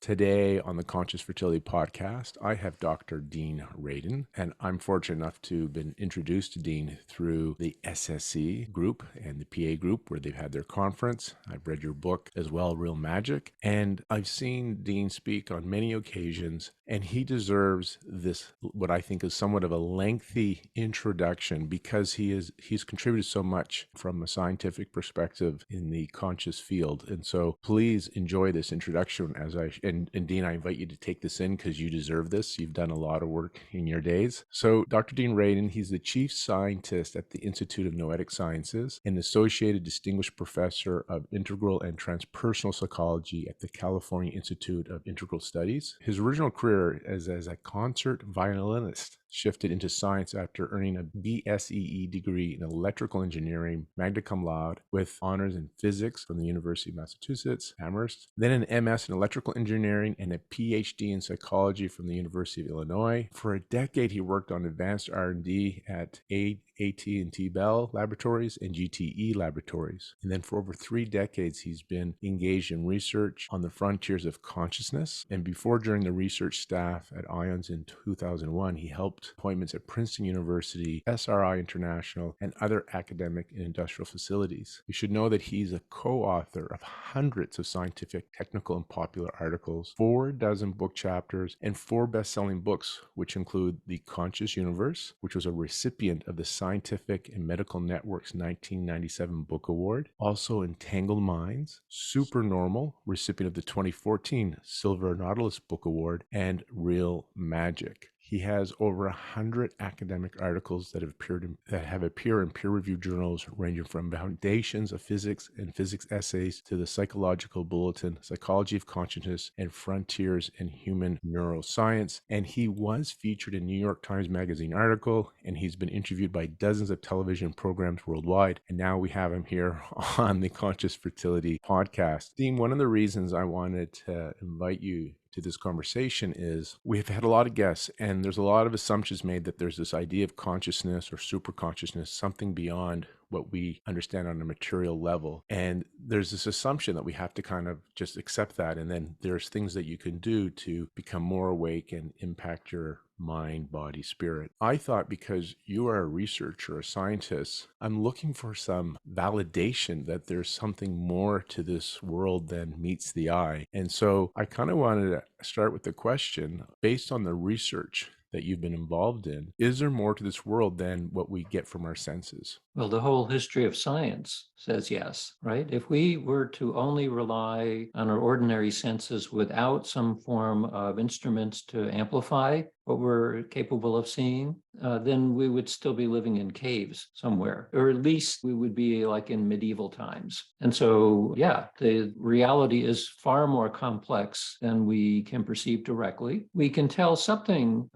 Today on the Conscious Fertility podcast, I have Dr. Dean Radin, and I'm fortunate enough to have been introduced to Dean through the SSC group and the PA group where they've had their conference. I've read your book as well, Real Magic, and I've seen Dean speak on many occasions, and he deserves this, what I think is somewhat of a lengthy introduction because he's contributed so much from a scientific perspective in the conscious field. And so please enjoy this introduction and Dean, I invite you to take this in because you deserve this. You've done a lot of work in your days. So Dr. Dean Radin, he's the chief scientist at the Institute of Noetic Sciences and associated distinguished professor of integral and transpersonal psychology at the California Institute of Integral Studies. His original career as a concert violinist shifted into science after earning a BSEE degree in electrical engineering, magna cum laude, with honors in physics from the University of Massachusetts, Amherst, then an MS in electrical engineering and a PhD in psychology from the University of Illinois. For a decade, he worked on advanced R&D at AT&T Bell Laboratories and GTE Laboratories. And then for over 3 decades, he's been engaged in research on the frontiers of consciousness. And before joining the research staff at IONS in 2001, he helped appointments at Princeton University, SRI International, and other academic and industrial facilities. You should know that he's a co-author of hundreds of scientific, technical, and popular articles, 4 dozen book chapters, and 4 best-selling books, which include The Conscious Universe, which was a recipient of the Scientific and Medical Network's 1997 Book Award. Also Entangled Minds, Supernormal, recipient of the 2014 Silver Nautilus Book Award, and Real Magic. He has over 100 academic articles that have appeared in peer-reviewed journals ranging from Foundations of Physics and Physics Essays to the Psychological Bulletin, Psychology of Consciousness, and Frontiers in Human Neuroscience. And he was featured in New York Times Magazine article, and he's been interviewed by dozens of television programs worldwide. And now we have him here on the Conscious Fertility podcast. Dean, one of the reasons I wanted to invite you to this conversation is we've had a lot of guests and there's a lot of assumptions made that there's this idea of consciousness or super consciousness, something beyond what we understand on a material level. And there's this assumption that we have to kind of just accept that. And then there's things that you can do to become more awake and impact your mind, body, spirit. I thought because you are a researcher, a scientist, I'm looking for some validation that there's something more to this world than meets the eye. And so I kind of wanted to start with the question, based on the research that you've been involved in, is there more to this world than what we get from our senses? Well, the whole history of science says yes, right? If we were to only rely on our ordinary senses without some form of instruments to amplify what we're capable of seeing, then we would still be living in caves somewhere, or at least we would be like in medieval times. And so, yeah, the reality is far more complex than we can perceive directly. We can tell something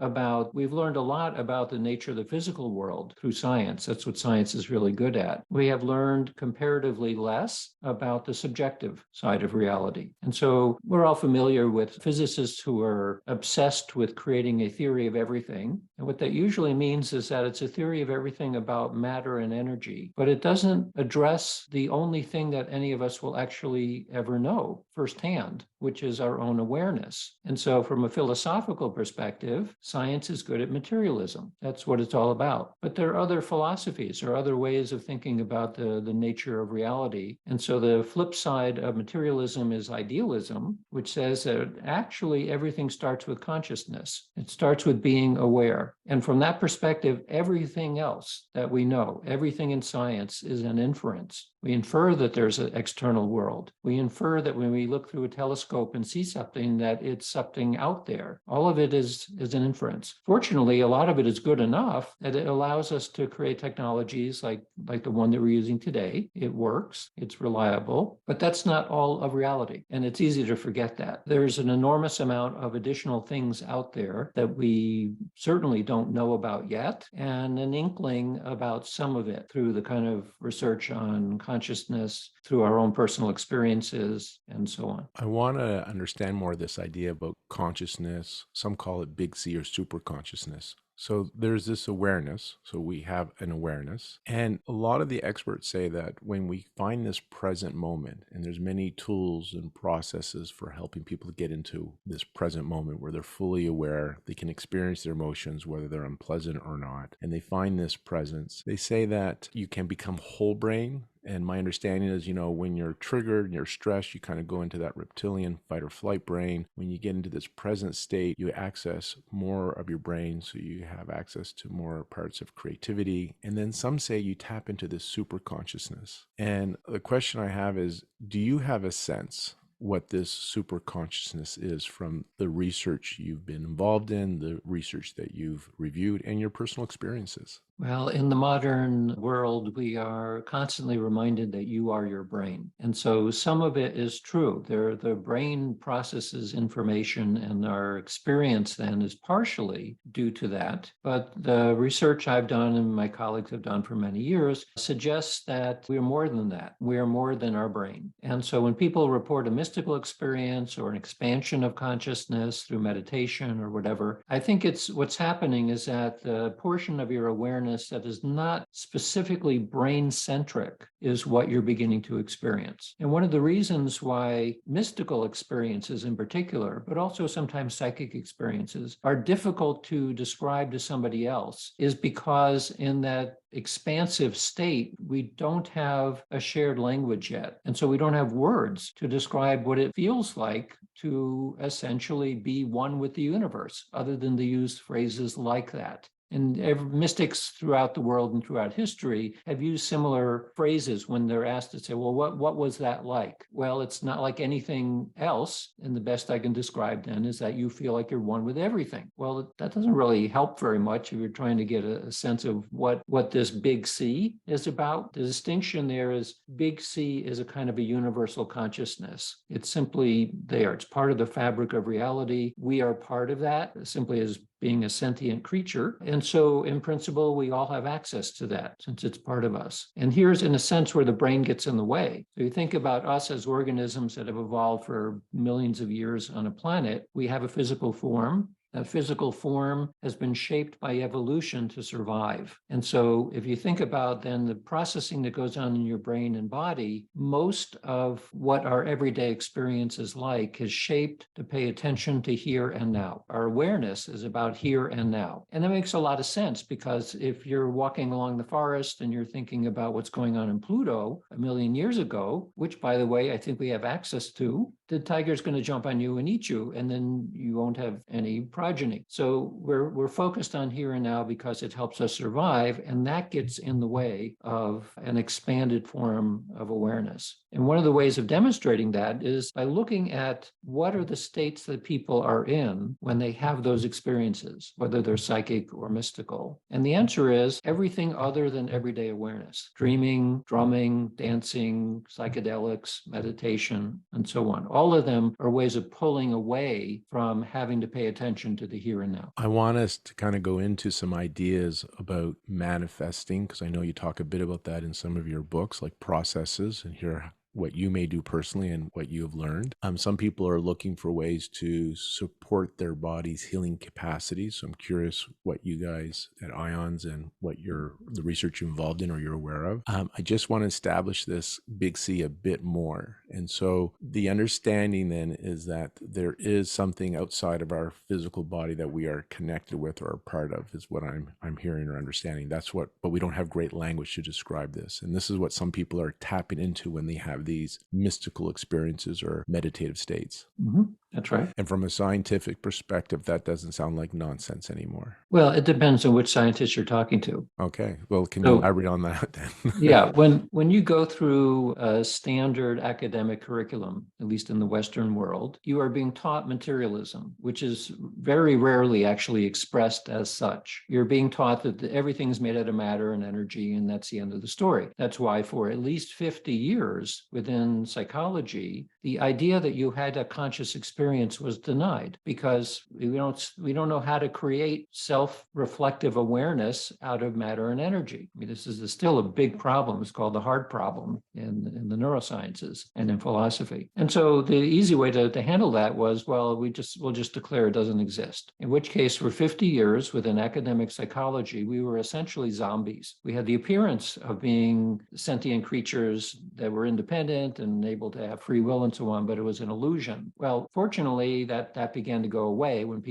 we've learned a lot about the nature of the physical world through science. That's what science is really good at. We have learned comparatively less about the subjective side of reality. And so we're all familiar with physicists who are obsessed with creating a theory of everything. And what that usually means is that it's a theory of everything about matter and energy, but it doesn't address the only thing that any of us will actually ever know firsthand, which is our own awareness. And so from a philosophical perspective, science is good at materialism. That's what it's all about. But there are other philosophies or other ways of thinking about the nature of reality. And so the flip side of materialism is idealism, which says that actually everything starts with consciousness. It starts with being aware. And from that perspective, everything else that we know, everything in science is an inference. We infer that there's an external world. We infer that when we look through a telescope and see something, that it's something out there. All of it is an inference. Fortunately, a lot of it is good enough that it allows us to create technologies like the one that we're using today. It works, it's reliable, but that's not all of reality. And it's easy to forget that. There's an enormous amount of additional things out there that we certainly don't know about yet, and an inkling about some of it through the kind of research on consciousness through our own personal experiences and so on. I want to understand more of this idea about consciousness. Some call it big C or super consciousness. So there's this awareness. So we have an awareness. And a lot of the experts say that when we find this present moment, and there's many tools and processes for helping people to get into this present moment where they're fully aware, they can experience their emotions, whether they're unpleasant or not, and they find this presence, they say that you can become whole brain. And my understanding is, when you're triggered and you're stressed, you kind of go into that reptilian fight or flight brain. When you get into this present state, you access more of your brain. So you have access to more parts of creativity. And then some say you tap into this super consciousness. And the question I have is, do you have a sense what this super consciousness is from the research you've been involved in, the research that you've reviewed, and your personal experiences? Well, in the modern world, we are constantly reminded that you are your brain. And so some of it is true. The brain processes information, and our experience then is partially due to that. But the research I've done and my colleagues have done for many years suggests that we are more than that. We are more than our brain. And so when people report a mystical experience or an expansion of consciousness through meditation or whatever, I think what's happening is that the portion of your awareness that is not specifically brain-centric is what you're beginning to experience. And one of the reasons why mystical experiences in particular, but also sometimes psychic experiences, are difficult to describe to somebody else is because in that expansive state, we don't have a shared language yet. And so we don't have words to describe what it feels like to essentially be one with the universe, other than to use phrases like that. And mystics throughout the world and throughout history have used similar phrases when they're asked to say, well, what was that like? Well, it's not like anything else. And the best I can describe then is that you feel like you're one with everything. Well, that doesn't really help very much if you're trying to get a sense of what this big C is about. The distinction there is big C is a kind of a universal consciousness. It's simply there. It's part of the fabric of reality. We are part of that simply as being a sentient creature. And so in principle, we all have access to that since it's part of us. And here's in a sense where the brain gets in the way. So you think about us as organisms that have evolved for millions of years on a planet. We have a physical form. That physical form has been shaped by evolution to survive. And so if you think about then the processing that goes on in your brain and body, most of what our everyday experience is like is shaped to pay attention to here and now. Our awareness is about here and now. And that makes a lot of sense because if you're walking along the forest and you're thinking about what's going on in Pluto a million years ago, which by the way, I think we have access to, the tiger's going to jump on you and eat you, and then you won't have any progeny. So we're focused on here and now because it helps us survive, and that gets in the way of an expanded form of awareness. And one of the ways of demonstrating that is by looking at what are the states that people are in when they have those experiences, whether they're psychic or mystical. And the answer is everything other than everyday awareness: dreaming, drumming, dancing, psychedelics, meditation, and so on. All of them are ways of pulling away from having to pay attention to the here and now. I want us to kind of go into some ideas about manifesting, because I know you talk a bit about that in some of your books, like processes, and hear what you may do personally and what you have learned. Some people are looking for ways to support their body's healing capacity. So I'm curious what you guys at IONS and what the research you're involved in or you're aware of. I just want to establish this big C a bit more. And so the understanding then is that there is something outside of our physical body that we are connected with or are part of, is what I'm hearing or understanding. But we don't have great language to describe this. And this is what some people are tapping into when they have these mystical experiences or meditative states. Mm-hmm. That's right. And from a scientific perspective, that doesn't sound like nonsense anymore. Well, it depends on which scientist you're talking to. Okay. Well, can you elaborate on that then? Yeah. When you go through a standard academic curriculum, at least in the Western world, you are being taught materialism, which is very rarely actually expressed as such. You're being taught that everything's made out of matter and energy, and that's the end of the story. That's why for at least 50 years within psychology, the idea that you had a conscious experience was denied because we don't know how to create self-reflective awareness out of matter and energy. I mean, this is still a big problem. It's called the hard problem in the neurosciences and in philosophy. And so the easy way to handle that was, well, we'll just declare it doesn't exist. In which case, for 50 years within academic psychology, we were essentially zombies. We had the appearance of being sentient creatures that were independent and able to have free will and so on, but it was an illusion. Well, fortunately, that began to go away when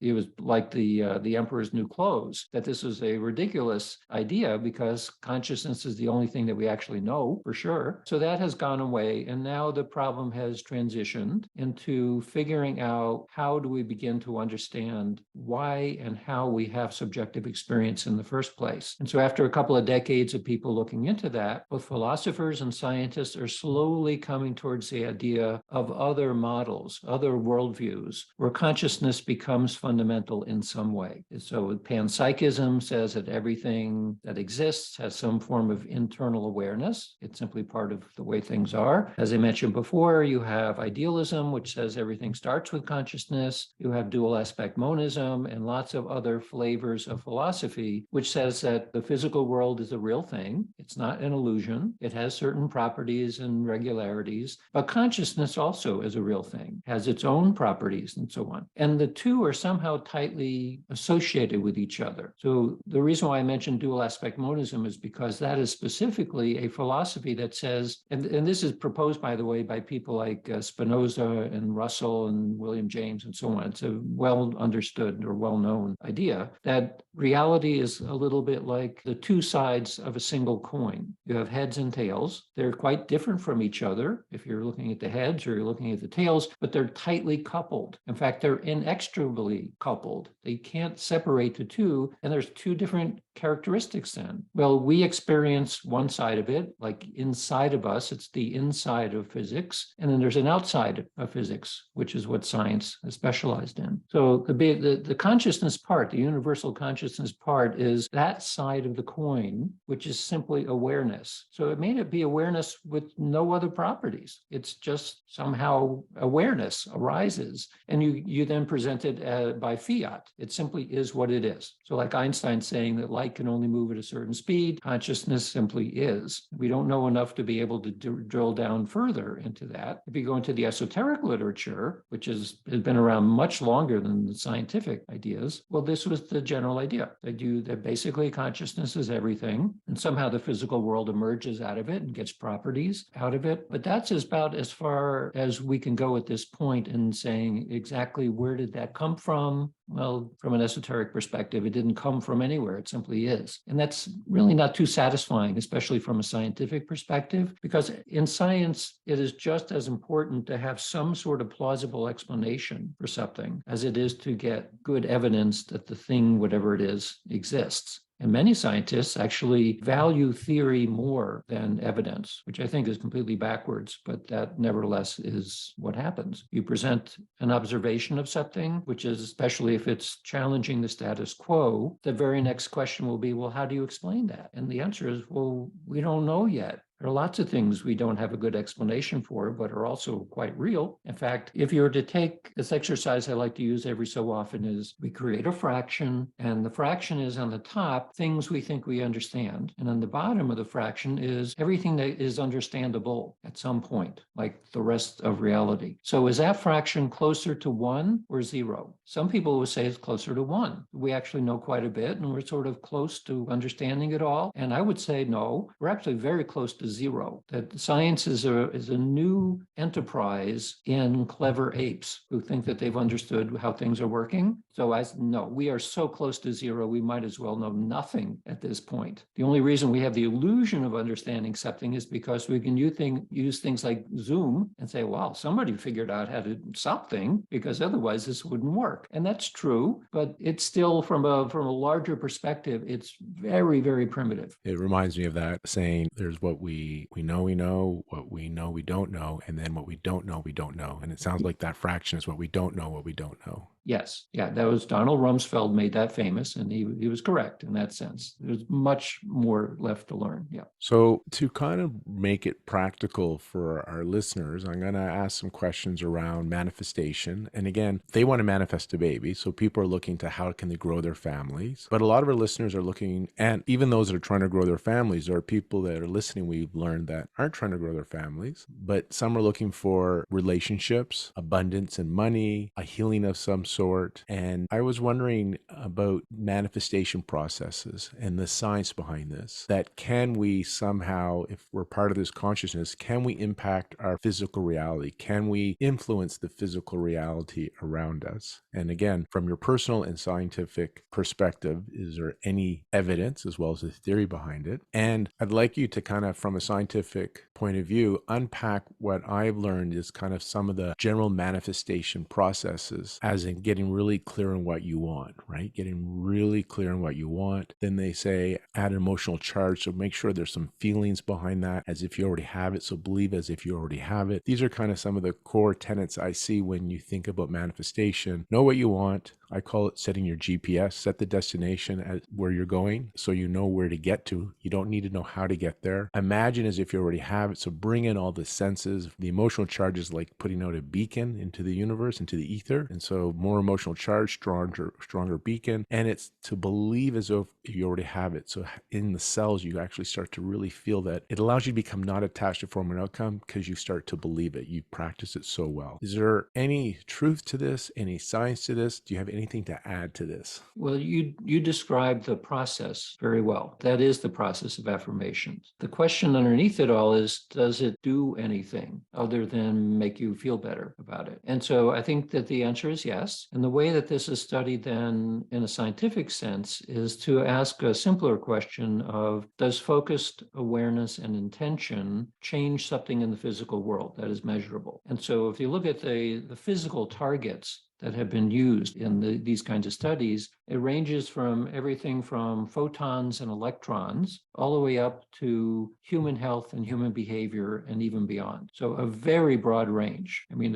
it was like the emperor's new clothes, that this was a ridiculous idea because consciousness is the only thing that we actually know for sure. So that has gone away. And now the problem has transitioned into figuring out how do we begin to understand why and how we have subjective experience in the first place. And so after a couple of decades of people looking into that, both philosophers and scientists are slowly coming towards the idea of other models, other worldviews, where consciousness becomes fundamental in some way. So panpsychism says that everything that exists has some form of internal awareness. It's simply part of the way things are. As I mentioned before, you have idealism, which says everything starts with consciousness. You have dual aspect monism and lots of other flavors of philosophy, which says that the physical world is a real thing. It's not an illusion. It has certain properties and regularities, but consciousness also is a real thing, has its own properties and so on. And the two are somehow tightly associated with each other. So the reason why I mentioned dual aspect monism is because that is specifically a philosophy that says, and this is proposed, by the way, by people like Spinoza and Russell and William James and so on. It's a well understood or well known idea that reality is a little bit like the two sides of a single coin. You have heads and tails. They're quite different from each other if you're looking at the heads or you're looking at the tails, but they're tightly coupled. In fact, they're inextricably coupled. They can't separate the two, and there's two different characteristics then. Well, we experience one side of it, like inside of us, it's the inside of physics, and then there's an outside of physics, which is what science is specialized in. So the consciousness part, the universal consciousness part, is that side of the coin, which is simply awareness. So it may not be awareness with no other properties. It's just somehow awareness arises, and you then present it by fiat. It simply is what it is. So like Einstein saying that light can only move at a certain speed, consciousness simply is. We don't know enough to be able to drill down further into that. If you go into the esoteric literature, which has been around much longer than the scientific ideas, well, this was the general idea that basically consciousness is everything, and somehow the physical world emerges out of it and gets properties out of it. But that's about as far as we can go at this point in saying exactly where did that come from. Well, from an esoteric perspective, it didn't come from anywhere. It simply is. And that's really not too satisfying, especially from a scientific perspective, because in science, it is just as important to have some sort of plausible explanation for something as it is to get good evidence that the thing, whatever it is, exists. And many scientists actually value theory more than evidence, which I think is completely backwards, but that nevertheless is what happens. You present an observation of something, which is, especially if it's challenging the status quo, the very next question will be, well, how do you explain that? And the answer is, well, we don't know yet. There are lots of things we don't have a good explanation for, but are also quite real. In fact, if you were to take this exercise I like to use every so often is we create a fraction, and the fraction is on the top, things we think we understand. And on the bottom of the fraction is everything that is understandable at some point, like the rest of reality. So is that fraction closer to 1 or 0? Some people will say it's closer to 1. We actually know quite a bit, and we're sort of close to understanding it all. And I would say, no, we're actually very close to 0, that science is a new enterprise in clever apes who think that they've understood how things are working. So no, we are so close to 0, we might as well know nothing at this point. The only reason we have the illusion of understanding something is because we can use things like Zoom and say, wow, somebody figured out how to do something, because otherwise this wouldn't work. And that's true, but it's still from a larger perspective, it's very, very primitive. It reminds me of that saying, there's what we we know, what we know we don't know, and then what we don't know we don't know. And it sounds like that fraction is what we don't know what we don't know. Yes. Yeah, that was Donald Rumsfeld made that famous, and he was correct in that sense. There's much more left to learn. Yeah. So, to kind of make it practical for our listeners, I'm going to ask some questions around manifestation. And again, they want to manifest a baby. So, people are looking to how can they grow their families. But a lot of our listeners are looking, and even those that are trying to grow their families, there are people that are listening, we've learned, that aren't trying to grow their families. But some are looking for relationships, abundance and money, a healing of some sort. And I was wondering about manifestation processes and the science behind this. That can we somehow, if we're part of this consciousness, can we impact our physical reality? Can we influence the physical reality around us? And again, from your personal and scientific perspective, is there any evidence as well as the theory behind it? And I'd like you to kind of, from a scientific point of view, unpack what I've learned is kind of some of the general manifestation processes, as in getting really clear on what you want, right? Getting really clear on what you want. Then they say add an emotional charge. So make sure there's some feelings behind that as if you already have it. So believe as if you already have it. These are kind of some of the core tenets I see when you think about manifestation. Know what you want. I call it setting your GPS, set the destination at where you're going so you know where to get to. You don't need to know how to get there. Imagine as if you already have it. So bring in all the senses. The emotional charge is like putting out a beacon into the universe, into the ether. And so more emotional charge, stronger beacon. And it's to believe as though you already have it. So in the cells, you actually start to really feel that. It allows you to become not attached to form and outcome because you start to believe it. You practice it so well. Is there any truth to this? Any science to this? Do you have anything to add to this? Well, you described the process very well. That is the process of affirmations. The question underneath it all is, does it do anything other than make you feel better about it? And so I think that the answer is yes. And the way that this is studied then in a scientific sense is to ask a simpler question of, does focused awareness and intention change something in the physical world that is measurable? And so if you look at the physical targets that have been used in these kinds of studies, it ranges from everything from photons and electrons all the way up to human health and human behavior and even beyond. So a very broad range. I mean,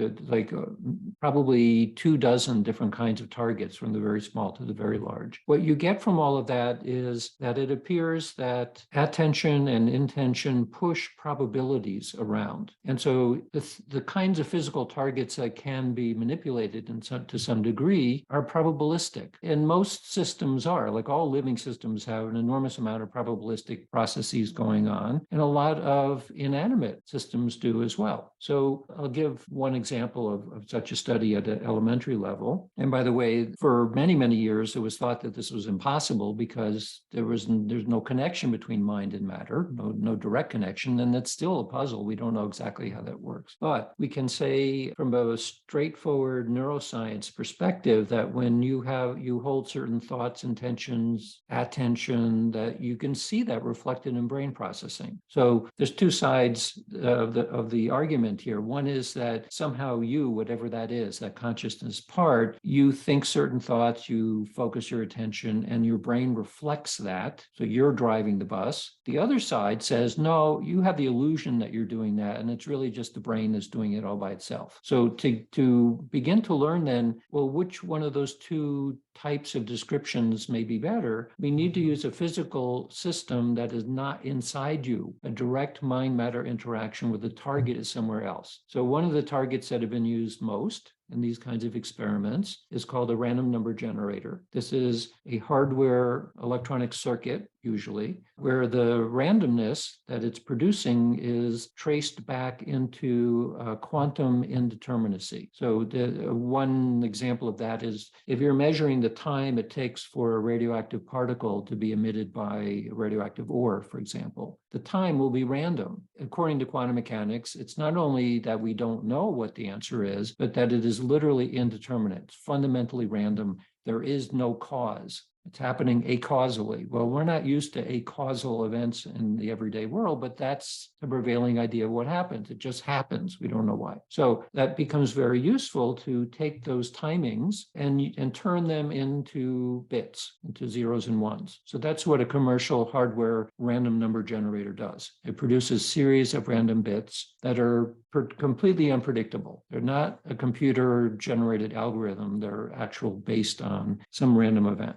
probably 24 different kinds of targets, from the very small to the very large. What you get from all of that is that it appears that attention and intention push probabilities around. And so the kinds of physical targets that can be manipulated to some degree are probabilistic. And most systems are, like all living systems have an enormous amount of probabilistic processes going on, and a lot of inanimate systems do as well. So I'll give one example of such a study at an elementary level. And by the way, for many, many years, it was thought that this was impossible because there's no connection between mind and matter, no direct connection, and that's still a puzzle. We don't know exactly how that works. But we can say from a straightforward neuroscience perspective that when you hold certain thoughts, intentions, attention, that you can see that reflected in brain processing. So there's two sides of the argument here. One is that somehow you, whatever that is, that consciousness part, you think certain thoughts, you focus your attention, and your brain reflects that. So you're driving the bus. The other side says, no, you have the illusion that you're doing that, and it's really just the brain that's doing it all by itself. So to begin to learn then, well, which one of those two types of descriptions may be better, we need to use a physical system that is not inside you, a direct mind-matter interaction where the target is somewhere else. So one of the targets that have been used most in these kinds of experiments is called a random number generator. This is a hardware electronic circuit, usually, where the randomness that it's producing is traced back into quantum indeterminacy. So one example of that is if you're measuring the time it takes for a radioactive particle to be emitted by radioactive ore, for example, the time will be random. According to quantum mechanics, it's not only that we don't know what the answer is, but that it is literally indeterminate. It's fundamentally random. There is no cause. It's happening acausally. Well, we're not used to acausal events in the everyday world, but that's the prevailing idea of what happens. It just happens. We don't know why. So that becomes very useful to take those timings and turn them into bits, into zeros and ones. So that's what a commercial hardware random number generator does. It produces series of random bits that are completely unpredictable. They're not a computer-generated algorithm. They're actual based on some random event,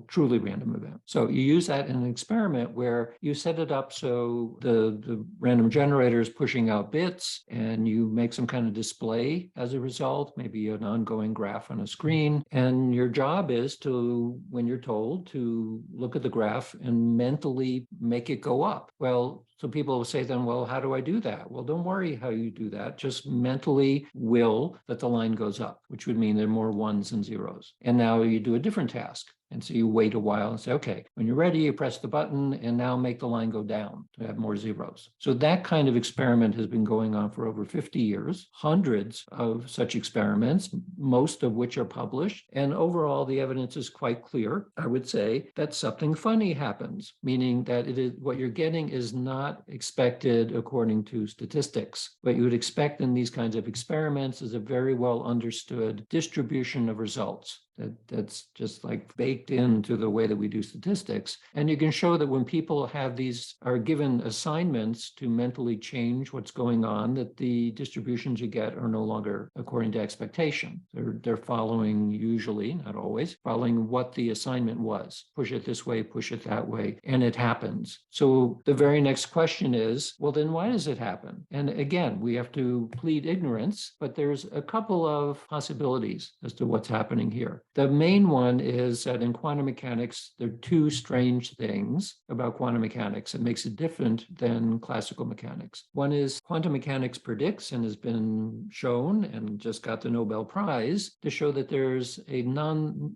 truly random event. So you use that in an experiment where you set it up so the random generator is pushing out bits, and you make some kind of display as a result, maybe an ongoing graph on a screen. And your job is to, when you're told, to look at the graph and mentally make it go up. Well, so people will say then, well, how do I do that? Well, don't worry how you do that. Just mentally will that the line goes up, which would mean there are more ones and zeros. And now you do a different task. And so you wait a while and say, okay, when you're ready, you press the button and now make the line go down to have more zeros. So that kind of experiment has been going on for over 50 years, hundreds of such experiments, most of which are published. And overall, the evidence is quite clear, I would say, that something funny happens, meaning that it is what you're getting is not expected according to statistics. What you would expect in these kinds of experiments is a very well understood distribution of results. That's just like baked into the way that we do statistics. And you can show that when people are given assignments to mentally change what's going on, that the distributions you get are no longer according to expectation. They're following, usually, not always, following what the assignment was. Push it this way, push it that way, and it happens. So the very next question is, well, then why does it happen? And again, we have to plead ignorance, but there's a couple of possibilities as to what's happening here. The main one is that in quantum mechanics, there are two strange things about quantum mechanics that makes it different than classical mechanics. One is quantum mechanics predicts and has been shown and just got the Nobel Prize to show that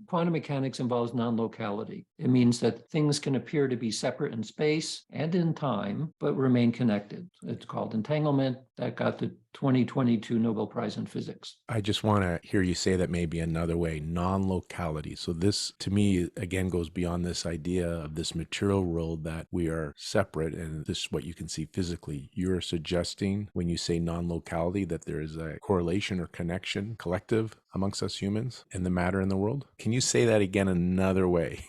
quantum mechanics involves non-locality. It means that things can appear to be separate in space and in time, but remain connected. It's called entanglement. That got the 2022 Nobel Prize in Physics. I just want to hear you say that maybe another way, non-locality. So this, to me, again, goes beyond this idea of this material world that we are separate and this is what you can see physically. You're suggesting when you say non-locality that there is a correlation or connection, collective, amongst us humans and the matter in the world. Can you say that again another way,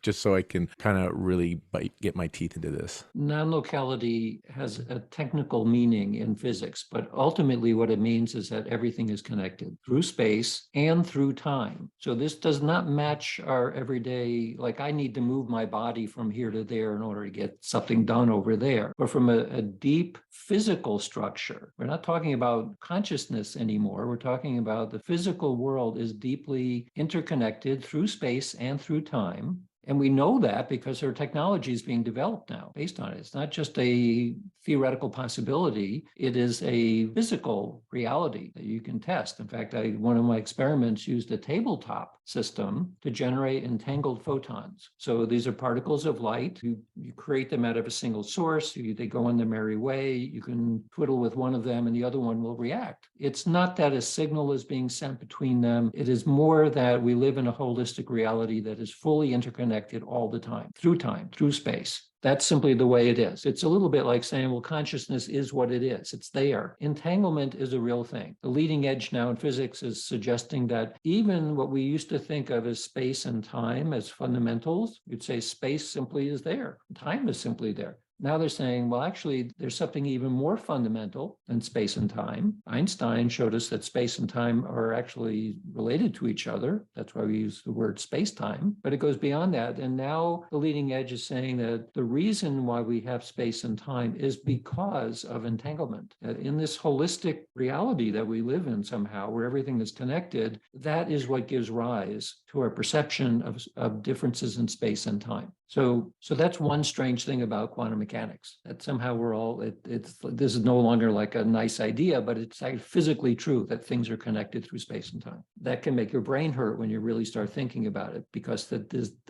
just so I can kind of really get my teeth into this? Non-locality has a technical meaning in physics, but ultimately what it means is that everything is connected through space and through time. So this does not match our everyday, like I need to move my body from here to there in order to get something done over there. But from a deep physical structure, we're not talking about consciousness anymore. We're talking about the physical world is deeply interconnected through space and through time. And we know that because our technology is being developed now based on it. It's not just a theoretical possibility. It is a physical reality that you can test. In fact, one of my experiments used a tabletop system to generate entangled photons. So these are particles of light. You create them out of a single source. They go on their merry way. You can twiddle with one of them and the other one will react. It's not that a signal is being sent between them. It is more that we live in a holistic reality that is fully interconnected all the time, through space. That's simply the way it is. It's a little bit like saying, well, consciousness is what it is. It's there. Entanglement is a real thing. The leading edge now in physics is suggesting that even what we used to think of as space and time as fundamentals, you'd say space simply is there. Time is simply there. Now they're saying, well, actually, there's something even more fundamental than space and time. Einstein showed us that space and time are actually related to each other. That's why we use the word space-time, but it goes beyond that. And now the leading edge is saying that the reason why we have space and time is because of entanglement. That in this holistic reality that we live in somehow, where everything is connected, that is what gives rise to our perception of differences in space and time. So that's one strange thing about quantum mechanics, that somehow this is no longer like a nice idea, but it's physically true that things are connected through space and time. That can make your brain hurt when you really start thinking about it, because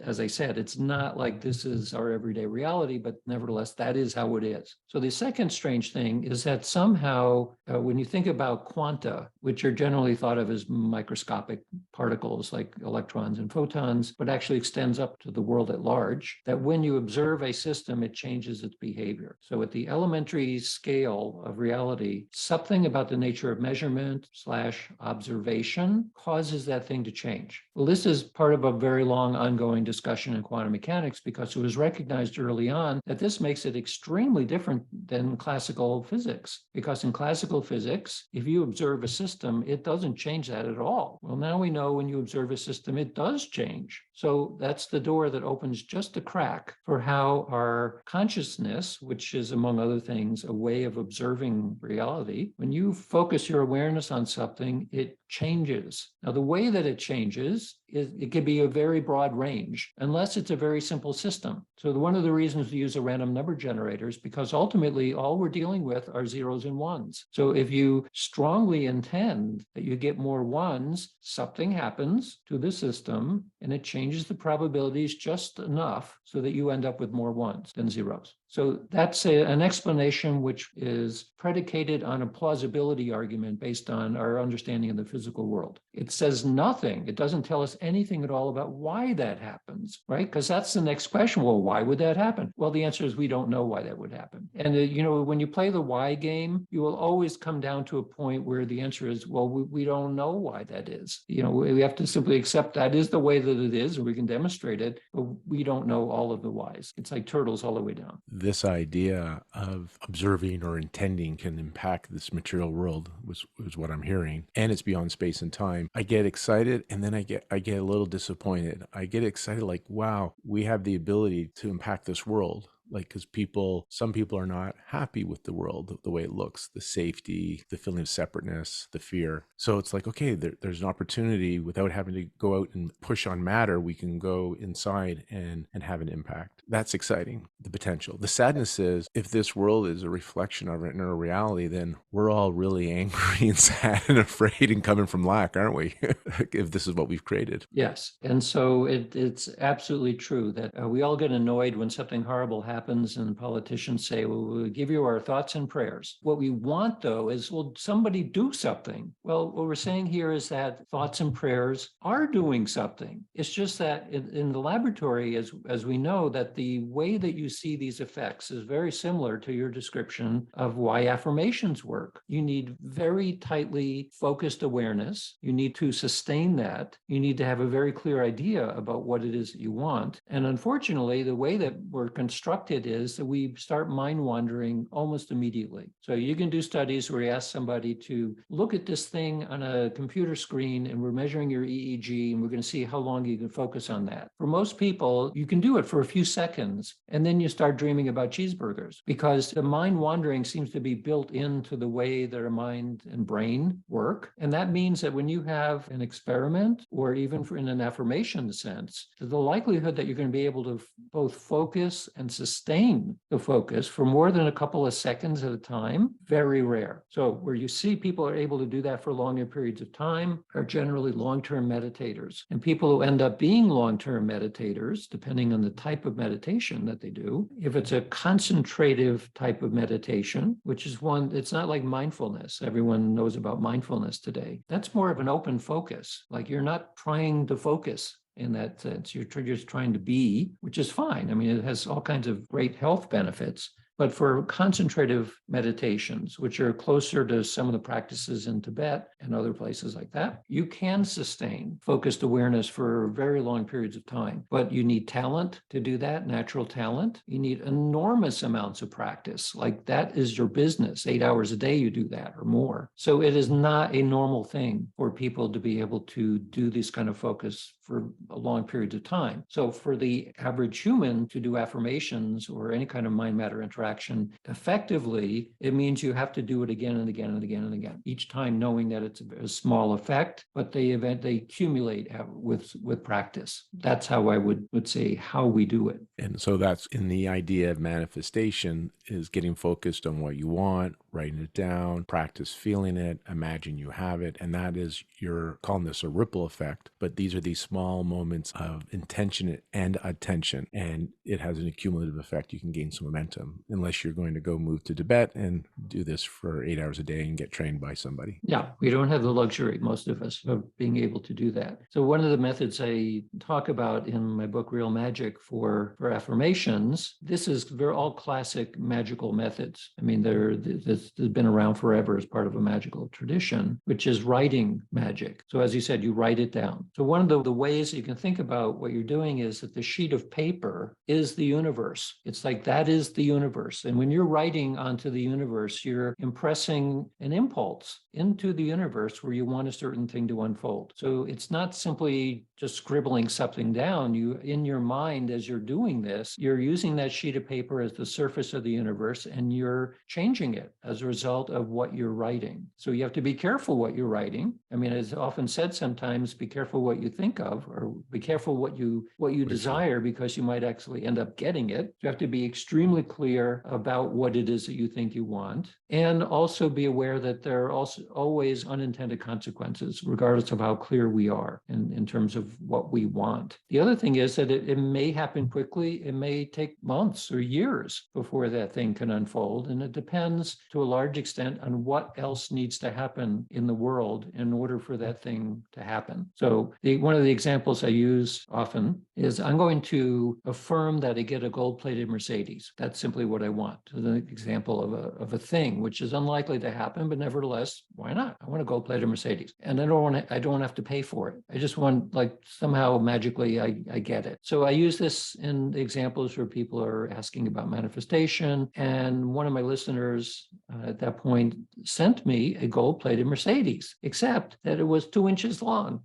as I said, it's not like this is our everyday reality, but nevertheless, that is how it is. So the second strange thing is that somehow when you think about quanta, which are generally thought of as microscopic particles like electrons electrons and photons, but actually extends up to the world at large, that when you observe a system, it changes its behavior. So at the elementary scale of reality, something about the nature of measurement / observation causes that thing to change. Well, this is part of a very long ongoing discussion in quantum mechanics, because it was recognized early on that this makes it extremely different than classical physics. Because in classical physics, if you observe a system, it doesn't change that at all. Well, now we know when you observe a system, it does change. So that's the door that opens just a crack for how our consciousness, which is, among other things, a way of observing reality, when you focus your awareness on something, it changes. Now, the way that it changes is it can be a very broad range, unless it's a very simple system. So one of the reasons we use a random number generator is because ultimately all we're dealing with are zeros and ones. So if you strongly intend that you get more ones, something happens to the system and it changes the probabilities just enough so that you end up with more ones than zeros. So that's an explanation which is predicated on a plausibility argument based on our understanding of the physical world. It says nothing. It doesn't tell us anything at all about why that happens, right? Because that's the next question. Well, why would that happen? Well, the answer is we don't know why that would happen. And, when you play the why game, you will always come down to a point where the answer is, well, we don't know why that is. We have to simply accept that is the way that it is, and we can demonstrate it, but we don't know all of the whys. It's like turtles all the way down. This idea of observing or intending can impact this material world was what I'm hearing. And it's beyond space and time. I get excited and then I get a little disappointed. I get excited like, wow, we have the ability to impact this world. Like, because some people are not happy with the world, the way it looks, the safety, the feeling of separateness, the fear. So it's like, okay, there's an opportunity without having to go out and push on matter. We can go inside and have an impact. That's exciting, the potential. The sadness is, if this world is a reflection of our inner reality, then we're all really angry and sad and afraid and coming from lack, aren't we? If this is what we've created. Yes. And so it's absolutely true that we all get annoyed when something horrible happens and politicians say, well, we'll give you our thoughts and prayers. What we want, though, is, well, somebody do something. Well, what we're saying here is that thoughts and prayers are doing something. It's just that in the laboratory, as we know, that the way that you see these effects is very similar to your description of why affirmations work. You need very tightly focused awareness. You need to sustain that. You need to have a very clear idea about what it is that you want. And unfortunately, the way that we're constructed is that we start mind wandering almost immediately. So you can do studies where you ask somebody to look at this thing on a computer screen, and we're measuring your EEG, and we're going to see how long you can focus on that. For most people, you can do it for a few seconds, and then you start dreaming about cheeseburgers, because the mind wandering seems to be built into the way that our mind and brain work. And that means that when you have an experiment, or even in an affirmation sense, the likelihood that you're going to be able to both focus and sustain the focus for more than a couple of seconds at a time, very rare. So where you see people are able to do that for longer periods of time are generally long-term meditators. And people who end up being long-term meditators, depending on the type of meditation that they do, if it's a concentrative type of meditation, which is one, it's not like mindfulness. Everyone knows about mindfulness today. That's more of an open focus. Like, you're not trying to focus in that sense. You're just trying to be, which is fine. I mean, it has all kinds of great health benefits. But for concentrative meditations, which are closer to some of the practices in Tibet and other places like that, you can sustain focused awareness for very long periods of time. But you need talent to do that, natural talent. You need enormous amounts of practice. Like, that is your business. 8 hours a day you do that or more. So it is not a normal thing for people to be able to do this kind of focus for a long period of time. So for the average human to do affirmations or any kind of mind matter interaction effectively, it means you have to do it again and again and again and again, each time knowing that it's a small effect, but they accumulate with practice. That's how I would say how we do it. And so that's in the idea of manifestation, is getting focused on what you want, writing it down, practice feeling it, imagine you have it. And that is, you're calling this a ripple effect, but these are these small moments of intention and attention, and it has an cumulative effect. You can gain some momentum, unless you're going to go move to Tibet and do this for 8 hours a day and get trained by somebody. Yeah, we don't have the luxury, most of us, of being able to do that. So one of the methods I talk about in my book, Real Magic, for affirmations, they're all classic magical methods. I mean, this has been around forever as part of a magical tradition, which is writing magic. So as you said, you write it down. So one of the ways you can think about what you're doing is that the sheet of paper is the universe. It's like that is the universe. And when you're writing onto the universe, you're impressing an impulse into the universe where you want a certain thing to unfold. So it's not simply just scribbling something down. You, in your mind, as you're doing this, you're using that sheet of paper as the surface of the universe, and you're changing it as a result of what you're writing. So you have to be careful what you're writing. I mean, it's often said sometimes, be careful what you think of, or be careful what you desire, because you might actually end up getting it. You have to be extremely clear about what it is that you think you want, and also be aware that there are also always unintended consequences, regardless of how clear we are in terms of what we want. The other thing is that it may happen quickly. It may take months or years before that thing can unfold. And it depends to a large extent on what else needs to happen in the world in order for that thing to happen. So one of the examples I use often is, I'm going to affirm that I get a gold-plated Mercedes. That's simply what I want. So the example of a thing, which is unlikely to happen, but nevertheless, why not? I want a gold-plated Mercedes, and I don't have to pay for it. I just want, like, somehow magically I get it. So I use this in examples where people are asking about manifestation, and one of my listeners at that point sent me a gold-plated Mercedes, except that it was 2 inches long.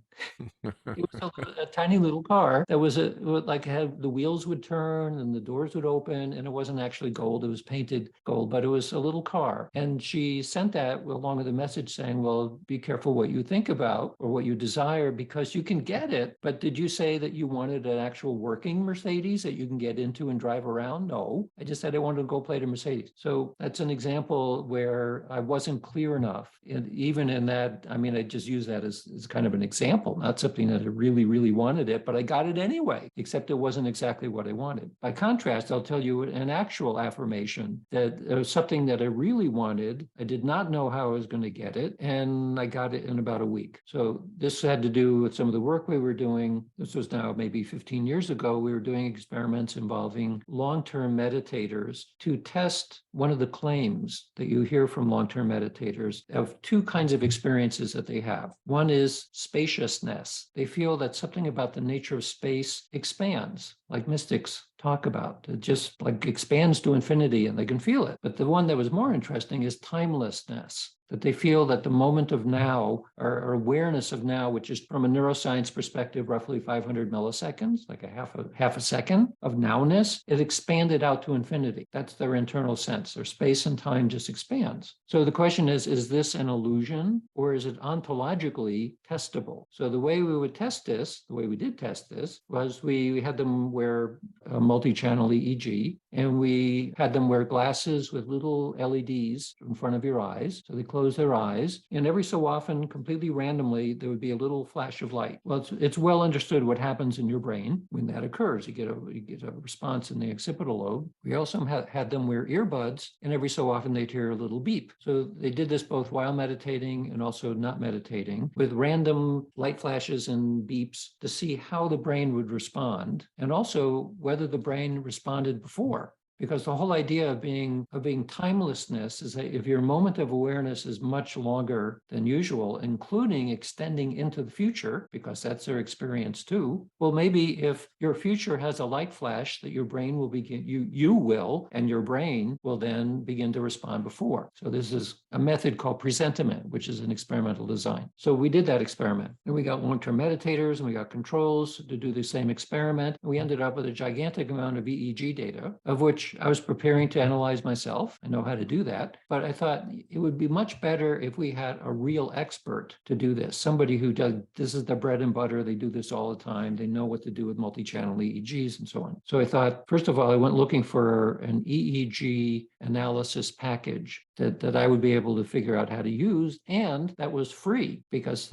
It was a tiny little car that was had the wheels would turn and the doors would open, and it wasn't actually gold. It was painted gold, but it was a little car. And she sent that along with a message saying, well, be careful what you think about or what you desire, because you can get it. But did you say that you wanted an actual working Mercedes that you can get into and drive around? No, I just said I wanted to go play a Mercedes. So that's an example where I wasn't clear enough. And even in that, I mean, I just use that as kind of an example, not something that I really, really wanted it, but I got it anyway, except it wasn't exactly what I wanted. By contrast, I'll tell you an actual affirmation that it was something that I really wanted. I did not know how I was going to get it, and I got it in about a week. So this had to do with some of the work we were doing. This was now maybe 15 years ago. We were doing experiments involving long-term meditators to test one of the claims that you hear from long-term meditators of two kinds of experiences that they have. One is spaciousness. They feel that something about the nature of space expands, like mystics talk about. It just like expands to infinity and they can feel it. But the one that was more interesting is timelessness, that they feel that the moment of now, or awareness of now, which is from a neuroscience perspective, roughly 500 milliseconds, like a half a second of nowness, it expanded out to infinity. That's their internal sense. Their space and time just expands. So the question is this an illusion, or is it ontologically testable? So the way we would test this, the way we did test this, was we had them wear a multi-channel EEG, and we had them wear glasses with little LEDs in front of your eyes. So they close their eyes, and every so often, completely randomly, there would be a little flash of light. Well, it's well understood what happens in your brain when that occurs. You get a response in the occipital lobe. We also had them wear earbuds, and every so often they'd hear a little beep. So they did this both while meditating and also not meditating, with random light flashes and beeps to see how the brain would respond, and also whether the brain responded before. Because the whole idea of being timelessness is that if your moment of awareness is much longer than usual, including extending into the future, because that's their experience too, well, maybe if your future has a light flash, that your brain will begin, you will, and your brain will then begin to respond before. So this is a method called presentiment, which is an experimental design. So we did that experiment, and we got long-term meditators, and we got controls to do the same experiment. And we ended up with a gigantic amount of EEG data, of which which I was preparing to analyze myself. I know how to do that, but I thought it would be much better if we had a real expert to do this, somebody who does, this is their bread and butter. They do this all the time. They know what to do with multi-channel EEGs and so on. So I thought, first of all, I went looking for an EEG analysis package that I would be able to figure out how to use, and that was free because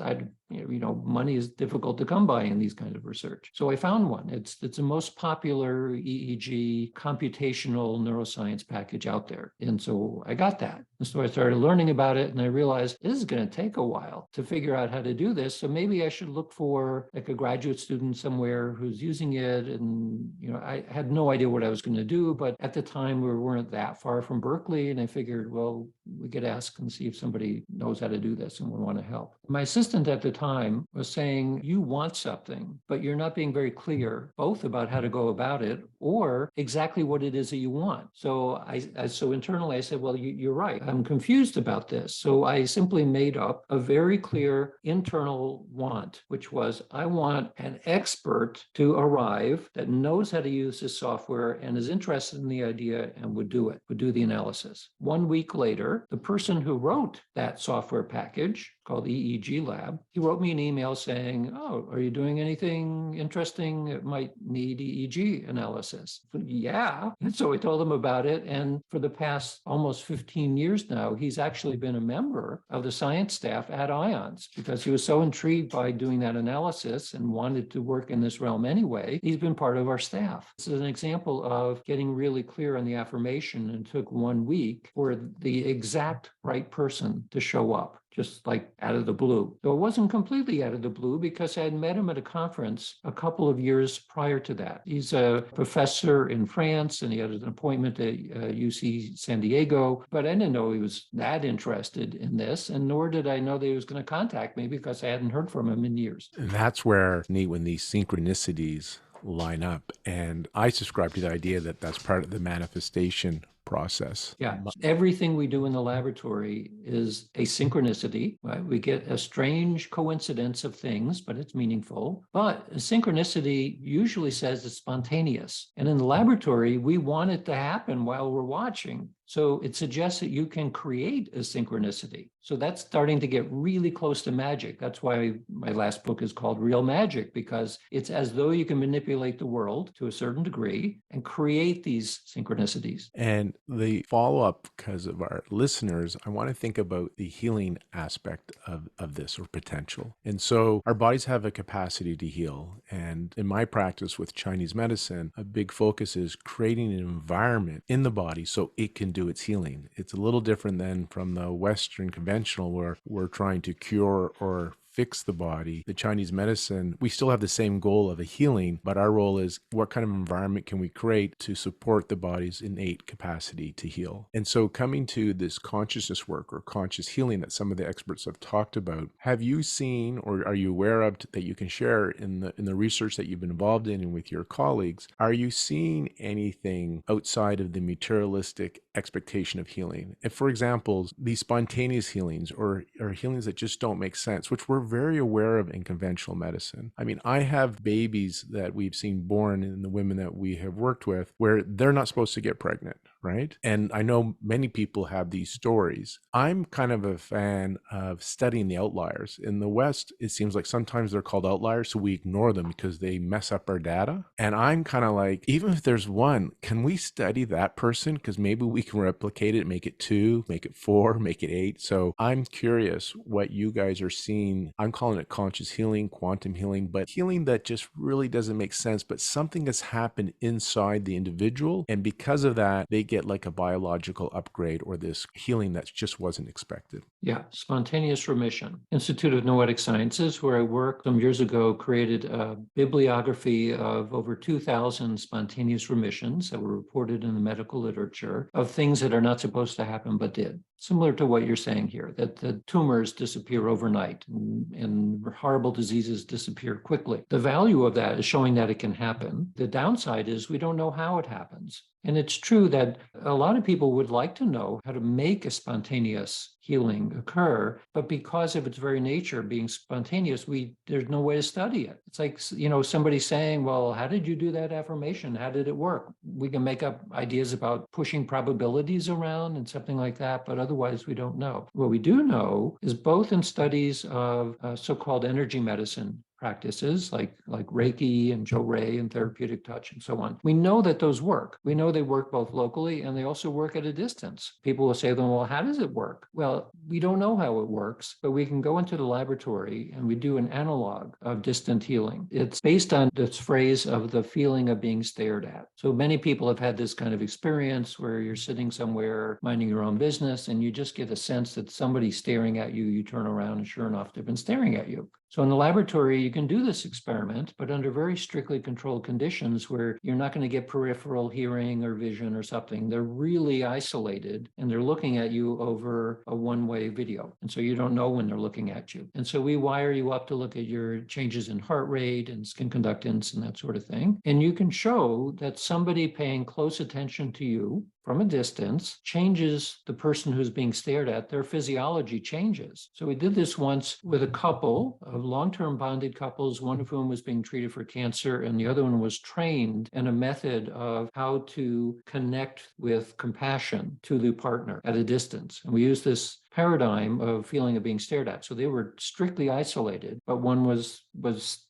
money is difficult to come by in these kinds of research. So I found one. It's the most popular EEG computational neuroscience package out there. And so I got that. And so I started learning about it, and I realized this is going to take a while to figure out how to do this. So maybe I should look for like a graduate student somewhere who's using it. And, I had no idea what I was going to do, but at the time we weren't that far from Berkeley. And I figured, well, we could ask and see if somebody knows how to do this and would want to help. My assistant at the time was saying, you want something, but you're not being very clear both about how to go about it or exactly what it is that you want. So so internally I said, well, you're right. I'm confused about this. So I simply made up a very clear internal want, which was I want an expert to arrive that knows how to use this software and is interested in the idea and would do the analysis. 1 week later, the person who wrote that software package called EEG Lab, he wrote me an email saying, oh, are you doing anything interesting? It might need EEG analysis. Yeah. And so I told him about it. And for the past almost 15 years now, he's actually been a member of the science staff at IONS because he was so intrigued by doing that analysis and wanted to work in this realm anyway. He's been part of our staff. This is an example of getting really clear on the affirmation, and took 1 week for the exact right person to show up, just like out of the blue. So it wasn't completely out of the blue because I had met him at a conference a couple of years prior to that. He's a professor in France and he had an appointment at UC San Diego, but I didn't know he was that interested in this, and nor did I know that he was going to contact me because I hadn't heard from him in years. And that's where it's neat when these synchronicities line up. And I subscribe to the idea that that's part of the manifestation process. Yeah, everything we do in the laboratory is a synchronicity, right? We get a strange coincidence of things, but it's meaningful. But a synchronicity usually says it's spontaneous. And in the laboratory, we want it to happen while we're watching. So it suggests that you can create a synchronicity. So that's starting to get really close to magic. That's why my last book is called Real Magic, because it's as though you can manipulate the world to a certain degree and create these synchronicities. And the follow-up, because of our listeners, I want to think about the healing aspect of this, or potential. And so our bodies have a capacity to heal. And in my practice with Chinese medicine, a big focus is creating an environment in the body so it can do its healing. It's a little different than from the Western conventional where we're trying to cure or fix the body. The Chinese medicine, we still have the same goal of a healing, but our role is what kind of environment can we create to support the body's innate capacity to heal. And so coming to this consciousness work or conscious healing that some of the experts have talked about, have you seen or are you aware of that you can share in the research that you've been involved in and with your colleagues? Are you seeing anything outside of the materialistic expectation of healing? And for example, these spontaneous healings or healings that just don't make sense, which we're very aware of in conventional medicine. I mean, I have babies that we've seen born in the women that we have worked with where they're not supposed to get pregnant, right? And I know many people have these stories. I'm kind of a fan of studying the outliers. In the West, it seems like sometimes they're called outliers, so we ignore them because they mess up our data. And I'm kind of like, even if there's one, can we study that person? Because maybe we can replicate it, make it 2, make it 4, make it 8. So I'm curious what you guys are seeing. I'm calling it conscious healing, quantum healing, but healing that just really doesn't make sense, but something has happened inside the individual. And because of that, they get like a biological upgrade or this healing that just wasn't expected. Yeah, spontaneous remission. Institute of Noetic Sciences, where I worked some years ago, created a bibliography of over 2,000 spontaneous remissions that were reported in the medical literature of things that are not supposed to happen but did. Similar to what you're saying here, that the tumors disappear overnight and horrible diseases disappear quickly. The value of that is showing that it can happen. The downside is we don't know how it happens. And it's true that a lot of people would like to know how to make a spontaneous healing occur. But because of its very nature being spontaneous, there's no way to study it. It's like, somebody saying, well, how did you do that affirmation? How did it work? We can make up ideas about pushing probabilities around and something like that, but otherwise we don't know. What we do know is both in studies of so-called energy medicine practices like Reiki and Joe Ray and therapeutic touch and so on. We know that those work. We know they work both locally and they also work at a distance. People will say, well, how does it work? Well, we don't know how it works, but we can go into the laboratory and we do an analog of distant healing. It's based on this phrase of the feeling of being stared at. So many people have had this kind of experience where you're sitting somewhere minding your own business and you just get a sense that somebody's staring at you. You turn around and sure enough, they've been staring at you. So in the laboratory, you can do this experiment, but under very strictly controlled conditions where you're not going to get peripheral hearing or vision or something. They're really isolated and they're looking at you over a one-way video. And so you don't know when they're looking at you. And so we wire you up to look at your changes in heart rate and skin conductance and that sort of thing. And you can show that somebody paying close attention to you from a distance changes the person who's being stared at. Their physiology changes. So we did this once with a couple of long-term bonded couples, one of whom was being treated for cancer and the other one was trained in a method of how to connect with compassion to the partner at a distance. And we used this paradigm of feeling of being stared at. So they were strictly isolated, but one was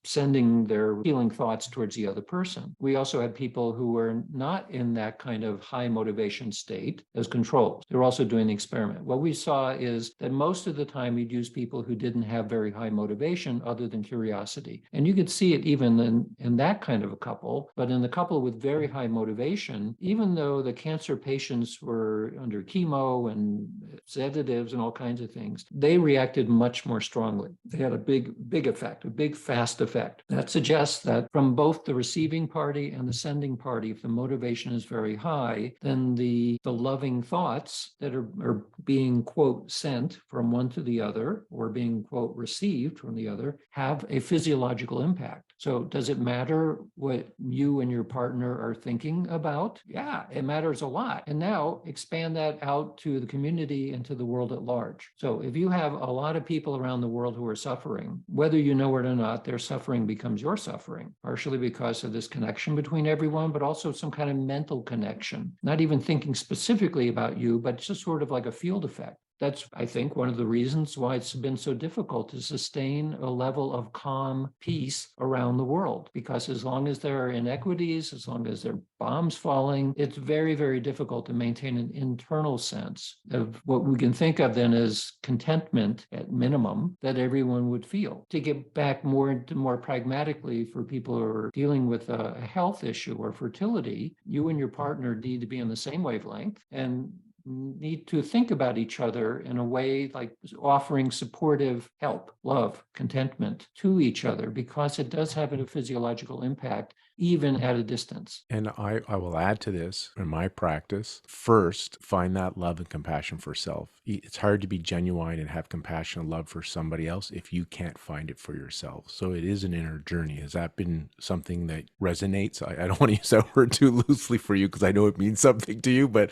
sending their healing thoughts towards the other person. We also had people who were not in that kind of high motivation state as controls. They were also doing the experiment. What we saw is that most of the time you'd use people who didn't have very high motivation other than curiosity. And you could see it even in that kind of a couple, but in the couple with very high motivation, even though the cancer patients were under chemo and sedatives and all kinds of things, they reacted much more strongly. They had a big effect, a big fast effect. That suggests that from both the receiving party and the sending party, if the motivation is very high, then the loving thoughts that are being, quote, sent from one to the other or being, quote, received from the other have a physiological impact. So does it matter what you and your partner are thinking about? Yeah, it matters a lot. And now expand that out to the community and to the world at large. So if you have a lot of people around the world who are suffering, whether you know it or not, their suffering becomes your suffering, partially because of this connection between everyone, but also some kind of mental connection, not even thinking specifically about you, but just sort of like a field effect. That's, I think, one of the reasons why it's been so difficult to sustain a level of calm peace around the world. Because as long as there are inequities, as long as there are bombs falling, it's very, very difficult to maintain an internal sense of what we can think of then as contentment at minimum that everyone would feel. To get back more pragmatically for people who are dealing with a health issue or fertility, you and your partner need to be on the same wavelength and need to think about each other in a way like offering supportive help, love, contentment to each other, because it does have a physiological impact even at a distance. And I will add to this in my practice. First, find that love and compassion for self. It's hard to be genuine and have compassion and love for somebody else if you can't find it for yourself. So it is an inner journey. Has that been something that resonates? I don't want to use that word too loosely for you because I know it means something to you, but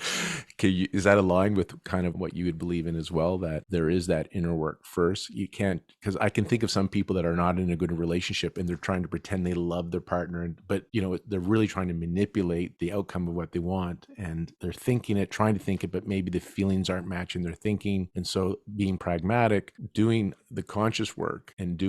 is that aligned with kind of what you would believe in as well, that there is that inner work first? You can't, because I can think of some people that are not in a good relationship and they're trying to pretend they love their partner, but they're really trying to manipulate the outcome of what they want, and they're thinking it, trying to think it, but maybe the feelings aren't matching their thinking. And so being pragmatic, doing the conscious work and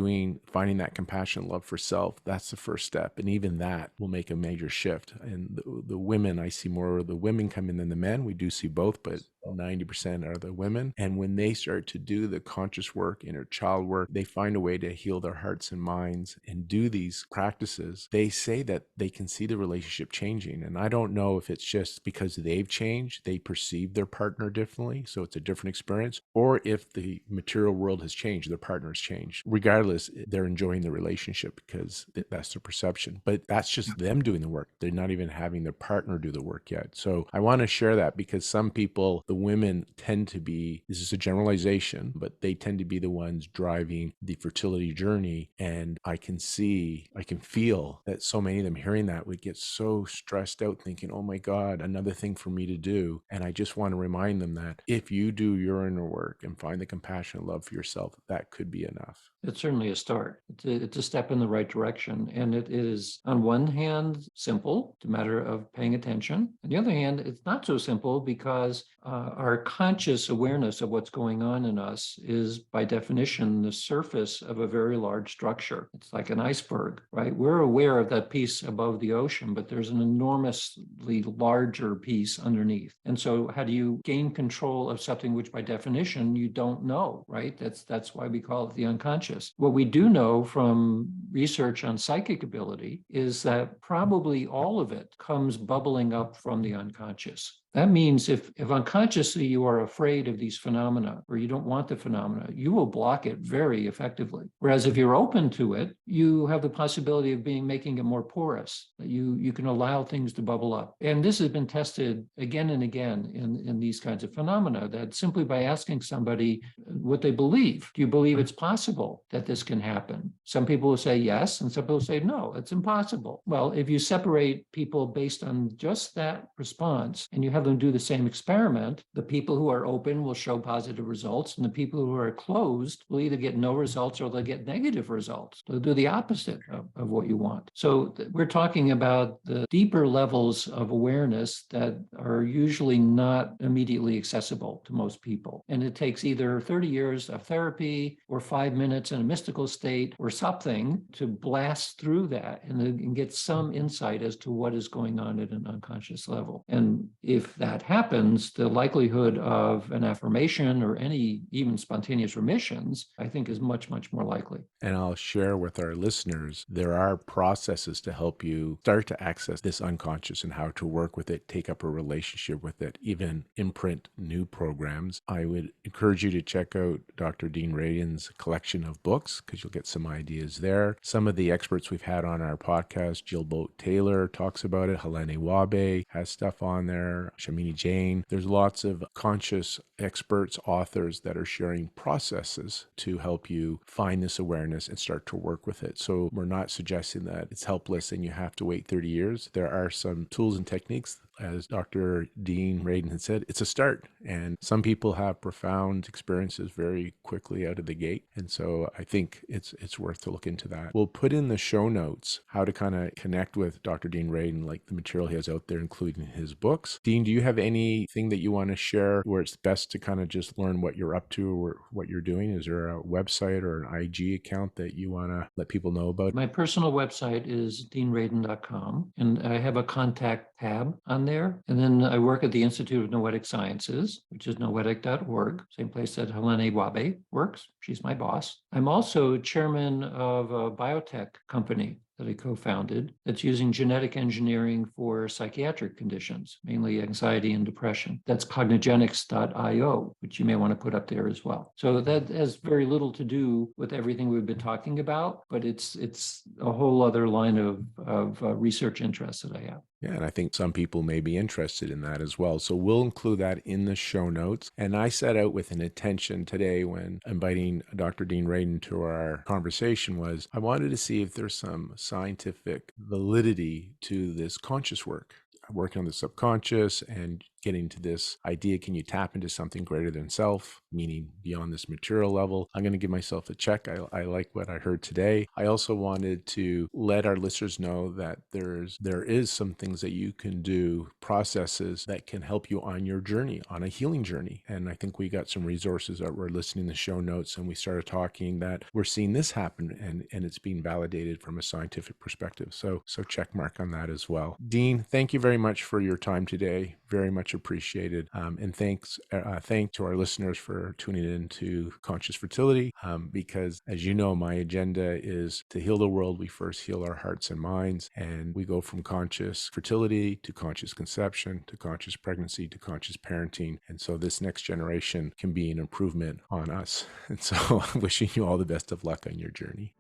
finding that compassion and love for self, that's the first step. And even that will make a major shift. And the women, I see more of the women come in than the men. We do see both, but 90% are the women. And when they start to do the conscious work, inner child work, they find a way to heal their hearts and minds and do these practices. They say that they can see the relationship changing. And I don't know if it's just because they've changed, they perceive their partner differently, so it's a different experience, or if the material world has changed, their partner has changed. Regardless, they're enjoying the relationship because that's their perception. But that's just them doing the work. They're not even having their partner do the work yet. So I want to share that because some people, the women tend to be, this is a generalization, but they tend to be the ones driving the fertility journey. And I can feel that so many of them hearing that would get so stressed out thinking, oh my God, another thing for me to do. And I just want to remind them that if you do your inner work and find the compassion and love for yourself, that could be enough. It's certainly a start. It's a step in the right direction. And it is, on one hand, simple. It's a matter of paying attention. On the other hand, it's not so simple because our conscious awareness of what's going on in us is, by definition, the surface of a very large structure. It's like an iceberg, right? We're aware of that piece above the ocean, but there's an enormously larger piece underneath. And so how do you gain control of something which, by definition, you don't know, right? That's why we call it the unconscious. What we do know from research on psychic ability is that probably all of it comes bubbling up from the unconscious. That means if unconsciously you are afraid of these phenomena or you don't want the phenomena, you will block it very effectively. Whereas if you're open to it, you have the possibility of making it more porous. You can allow things to bubble up. And this has been tested again and again in these kinds of phenomena, that simply by asking somebody what they believe, do you believe it's possible that this can happen? Some people will say yes, and some people say no, it's impossible. Well, if you separate people based on just that response and you have them do the same experiment, the people who are open will show positive results, and the people who are closed will either get no results or they'll get negative results. They'll do the opposite of what you want. So we're talking about the deeper levels of awareness that are usually not immediately accessible to most people. And it takes either 30 years of therapy or 5 minutes in a mystical state or something to blast through that and get some insight as to what is going on at an unconscious level. And if that happens, the likelihood of an affirmation or any even spontaneous remissions, I think, is much, much more likely. And I'll share with our listeners, there are processes to help you start to access this unconscious and how to work with it, take up a relationship with it, even imprint new programs. I would encourage you to check out Dr. Dean Radin's collection of books, because you'll get some ideas there. Some of the experts we've had on our podcast, Jill Boat Taylor talks about it, Helene Wabe has stuff on there, Shamini Jain. There's lots of conscious experts, authors that are sharing processes to help you find this awareness and start to work with it. So we're not suggesting that it's helpless and you have to wait 30 years. There are some tools and techniques. As Dr. Dean Radin had said, it's a start. And some people have profound experiences very quickly out of the gate. And so I think it's worth to look into that. We'll put in the show notes how to kind of connect with Dr. Dean Radin, like the material he has out there, including his books. Dean, do you have anything that you want to share where it's best to kind of just learn what you're up to or what you're doing? Is there a website or an IG account that you want to let people know about? My personal website is deanradin.com, and I have a contact tab on there. And then I work at the Institute of Noetic Sciences, which is noetic.org, same place that Helene Wabe works. She's my boss. I'm also chairman of a biotech company that I co-founded that's using genetic engineering for psychiatric conditions, mainly anxiety and depression. That's cognogenics.io, which you may want to put up there as well. So that has very little to do with everything we've been talking about, but it's a whole other line of research interests that I have. Yeah, and I think some people may be interested in that as well. So we'll include that in the show notes. And I set out with an intention today when inviting Dr. Dean Radin to our conversation was I wanted to see if there's some scientific validity to this conscious work. Working on the subconscious and getting to this idea, can you tap into something greater than self, meaning beyond this material level? I'm going to give myself a check. I like what I heard today. I also wanted to let our listeners know that there is some things that you can do, processes that can help you on your journey, on a healing journey. And I think we got some resources that were listening to the show notes, and we started talking that we're seeing this happen and it's being validated from a scientific perspective. So check mark on that as well. Dean, thank you very much for your time today. Very much appreciated. And thanks to our listeners for tuning in to Conscious Fertility, because as you know, my agenda is to heal the world. We first heal our hearts and minds, and we go from conscious fertility to conscious conception to conscious pregnancy to conscious parenting. And so this next generation can be an improvement on us. And so I'm wishing you all the best of luck on your journey.